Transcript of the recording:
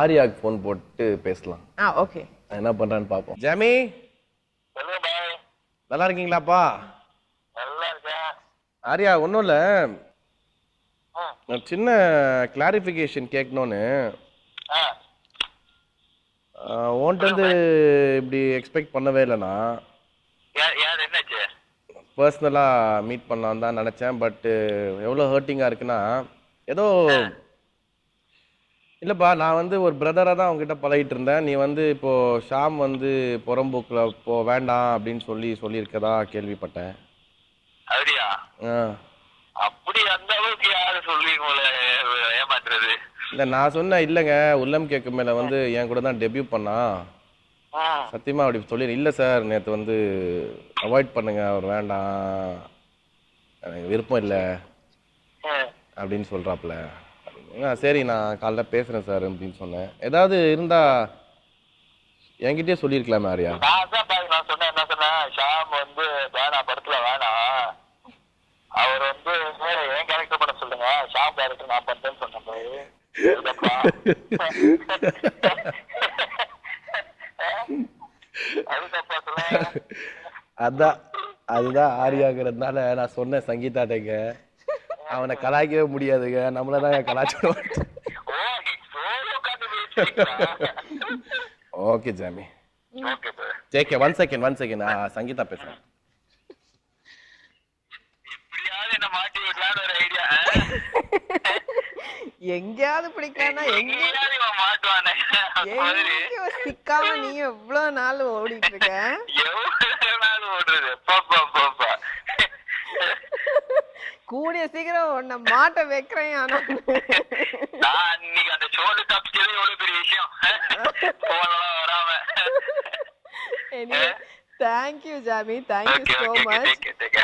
ஆரியாக்கு phone போட்டு பேசலாம். Okay. என்ன பண்றான்னு பாப்போம். ஜாமி, நல்லா இருக்கீங்களாப்பா? நல்லா இருக்கேன். ஆரியா, ஒன்றும் இல்லை, சின்ன கிளாரிஃபிகேஷன் கேட்கணும்னு. உன்கிட்ட வந்து இப்படி எக்ஸ்பெக்ட் பண்ணவே இல்லைண்ணா. என்னாச்சு? பர்சனலாக மீட் பண்ணலாம் தான் நினச்சேன். பட்டு எவ்வளோ ஹர்ட்டிங்காக இருக்குன்னா, ஏதோ இல்லைப்பா, நான் வந்து ஒரு பிரதராக தான் அவங்ககிட்ட பழகிட்டு இருந்தேன். நீ வந்து இப்போது ஷாம் வந்து புறம்போக்கில் வேண்டாம் அப்படின்னு சொல்லியிருக்கதா கேள்விப்பட்டேன். அப்படியா? அப்படி அந்த அளவுக்கு யாரு சொல்லுவீங்களே ஏமாத்துறது? இல்லை, நான் சொன்னேன் இல்லைங்க, உள்ளம் கேட்க மேலே வந்து என் கூட தான் டெபியூ பண்ணா. சத்தியமாக அப்படி சொல்லிடு. இல்லை சார், நேற்று வந்து அவாய்ட் பண்ணுங்க, அவர் வேண்டாம், எனக்கு விருப்பம் இல்லை அப்படின்னு சொல்கிறாப்புல. சரி, நான் காலைல பேசுகிறேன் சார் அப்படின்னு சொன்னேன். ஏதாவது இருந்தால் என்கிட்டயே சொல்லியிருக்கலாமே ஆரியா. நான் சொன்னேன், என்ன சொன்னேன், ஷாம் வந்து வேணாம், படத்துல வேணாம், அவர் வந்து என் கேரக்டர் பண்ண சொல்லுங்க, ஷாம் கேரக்டர் நான் பண்றேன்னு சொன்னேன். அதுதான் ஆரியாங்கிறதுனால நான் சொன்னேன் சங்கீதாட்டங்க, அவனை கலாய்க்கவே முடியாதுங்க, நம்மளதான் கலாய்ச்சிடுவோம். ஓகே ஜாமி, ஓகே. ஒன் செகண்ட், நான் சங்கீதா பேசுறேன். எங்கேயாவது பிடிக்கானா சிக்காம நீ எவ்வளவு நாள் ஓடிட்டு இருக்க? கூடிய சீக்கிரம் உன்னை மாட்ட வைக்கிறேன். ஆனா அந்த ஷோல தப்பிச்சது எவ்வளவு பெரிய விஷயம். தேங்க்யூ ஜாமி, தேங்க்யூ சோ மச்.